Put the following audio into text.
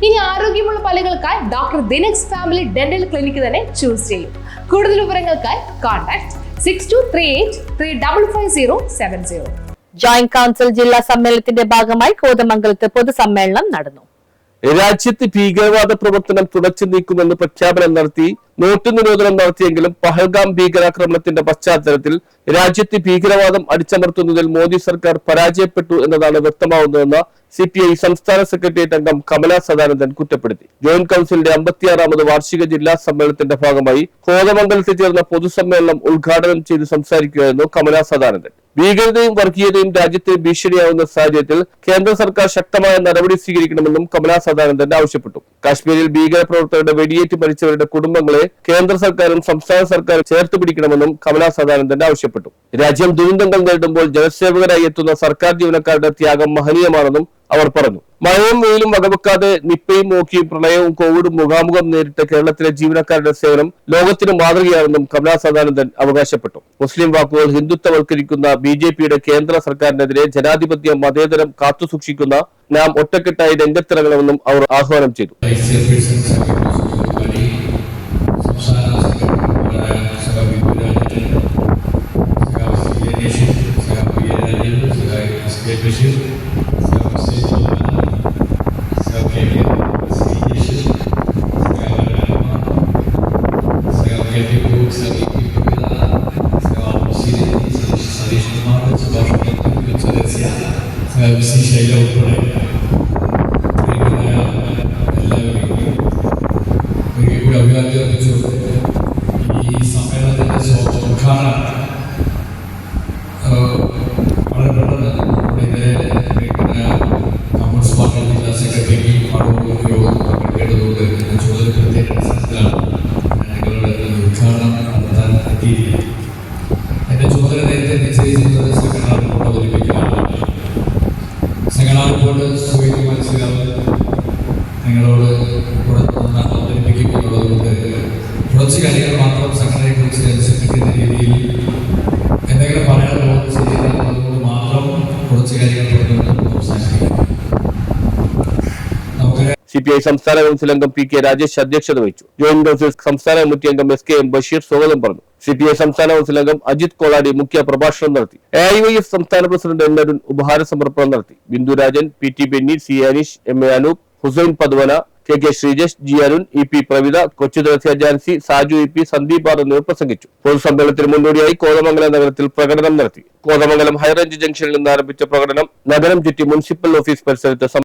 ഇനി ആരോഗ്യമുള്ള പല്ലുകൾക്കായി doctor ദിനക്സ് family dental clinic തന്നെ ചൂസ് ചെയ്യും. കൂടുതൽ വിവരങ്ങൾക്കായി കോൺടാക്ട് 6238355070. ജോയിന്റ് കൌൺസിൽ ജില്ലാ സമ്മേളനത്തിന്റെ ഭാഗമായി കോതമംഗലത്ത് പൊതുസമ്മേളനം നടന്നു. രാജ്യത്ത് ഭീകരവാദ പ്രവർത്തനം തുടച്ചു നീക്കുമെന്ന് പ്രഖ്യാപനം നടത്തി നോട്ട് നിരോധനം നടത്തിയെങ്കിലും പഹൽഗാം ഭീകരാക്രമണത്തിന്റെ പശ്ചാത്തലത്തിൽ രാജ്യത്ത് ഭീകരവാദം അടിച്ചമർത്തുന്നതിൽ മോദി സർക്കാർ പരാജയപ്പെട്ടു എന്നതാണ് വ്യക്തമാവുന്നതെന്ന് CPI സംസ്ഥാന സെക്രട്ടേറിയറ്റ് അംഗം കമല സദാനന്ദൻ കുറ്റപ്പെടുത്തി. ജോയിന്റ് കൌൺസിലിന്റെ 56ാമത് വാർഷിക ജില്ലാ സമ്മേളനത്തിന്റെ ഭാഗമായി കോതമംഗലത്ത് ചേർന്ന പൊതുസമ്മേളനം ഉദ്ഘാടനം ചെയ്ത് സംസാരിക്കുകയായിരുന്നു കമല സദാനന്ദൻ. ഭീകരതയും വർഗീയതയും രാജ്യത്തെ ഭീഷണിയാവുന്ന സാഹചര്യത്തിൽ കേന്ദ്ര സർക്കാർ ശക്തമായ നടപടി സ്വീകരിക്കണമെന്നും കമല സദാനന്ദൻ ആവശ്യപ്പെട്ടു. കാശ്മീരിൽ ഭീകര പ്രവർത്തകരുടെ വെടിയേറ്റ് മരിച്ചവരുടെ കുടുംബങ്ങളെ കേന്ദ്ര സർക്കാരും സംസ്ഥാന സർക്കാരും ചേർത്ത് പിടിക്കണമെന്നും കമല സദാനന്ദൻ ആവശ്യപ്പെട്ടു. രാജ്യം ദുരന്തങ്ങൾ നേരിടുമ്പോൾ ജനസേവകരായി എത്തുന്ന സർക്കാർ ജീവനക്കാരുടെ ത്യാഗം മഹനീയമാണെന്നും അവർ പറഞ്ഞു. മഴയും വെയിലും വകവെക്കാതെ നിപ്പയും മോക്കിയും പ്രളയവും കോവിഡും മുഖാമുഖം നേരിട്ട കേരളത്തിലെ ജീവനക്കാരുടെ സേവനം ലോകത്തിന് മാതൃകയാണെന്നും കമല സദാനന്ദൻ അവകാശപ്പെട്ടു. മുസ്ലിം വാക്കുകൾ ഹിന്ദുത്വവൽക്കരിക്കുന്ന BJPയുടെ കേന്ദ്ര സർക്കാരിനെതിരെ ജനാധിപത്യ മതേതരം കാത്തുസൂക്ഷിക്കുന്ന നാം ഒറ്റക്കെട്ടായി രംഗത്തിറങ്ങണമെന്നും അവർ ആഹ്വാനം ചെയ്തു. ശൈല ഉൾപ്പെടെ ഒരിക്കൽ കൂടി അഭിവാദ്യം അർപ്പിച്ചുകൊണ്ട് ഈ സമ്മേളനത്തിന്റെ ഉദ്ഘാടനം വളരെ പെട്ടെന്ന് ഇന്നലെ കമ്മ്യൂണിസ്റ്റ് പാർട്ടി ജില്ലാ സെക്രട്ടറിക്ക് യോഗം പങ്കെടുക്കേണ്ടതുകൊണ്ട് എന്ന ചുമതലപ്പെടുത്തിയ അടിസ്ഥാനത്തിലാണ് നിങ്ങളുടെ ഉദ്ഘാടനം നടത്താൻ എത്തിയിരിക്കുന്നത്. എന്റെ ചുമതല നേരത്തെ നിശ്ചയിച്ചിരുന്നത് സെക്രട്ടറി റിപ്പോർട്ട് അവതരിപ്പിക്കാനാണ്. റിപ്പോർട്ട് സുഖം മനസ്സിലാവും നിങ്ങളോട് അവതരിപ്പിക്കുന്നുള്ളതുകൊണ്ട് കുറച്ച് കാര്യങ്ങൾ മാത്രം സംഘടനയെ കുറിച്ച് അനുസരിക്കുന്ന രീതിയിൽ എന്തെങ്കിലും പറയാൻ പോകുന്നത് ശരിയല്ലാത്തതുകൊണ്ട് മാത്രം കുറച്ച് കാര്യങ്ങൾ പറഞ്ഞുകൊണ്ട് അവസാനിപ്പിക്കും. CPI സംസ്ഥാന കൌൺസിൽ അംഗം PK രാജേഷ് അധ്യക്ഷത വഹിച്ചു. ജോയിന്റ് കൌൺസിൽ സംസ്ഥാന കമ്മിറ്റി അംഗം SKM ബഷീർ സ്വാഗതം പറഞ്ഞു. CPI സംസ്ഥാന കൌൺസിൽ അംഗം അജിത് കോളാടി മുഖ്യ പ്രഭാഷണം നടത്തി. AIYF സംസ്ഥാന പ്രസിഡന്റ് N അരുൺ ഉപഹാര സമർപ്പണം നടത്തി. Bindu Rajan, PT Benny, C Aneesh, MA Anoop, Hussain പദ്വന, KK Sreejesh, G Arun, EP Pravitha, കൊച്ചുദർശ ജാൻസി, സാജു EP, സന്ദീപ് ആർ എന്നിവർ പ്രസംഗിച്ചു. പൊതുസമ്മേളനത്തിന് മുന്നോടിയായി കോതമംഗലം നഗരത്തിൽ പ്രകടനം നടത്തി. കോതമംഗലം ഹൈറേഞ്ച് ജംഗ്ഷനിൽ നിന്ന് ആരംഭിച്ച പ്രകടനം നഗരം ചുറ്റി മുനിസിപ്പൽ ഓഫീസ് പരിസരത്ത്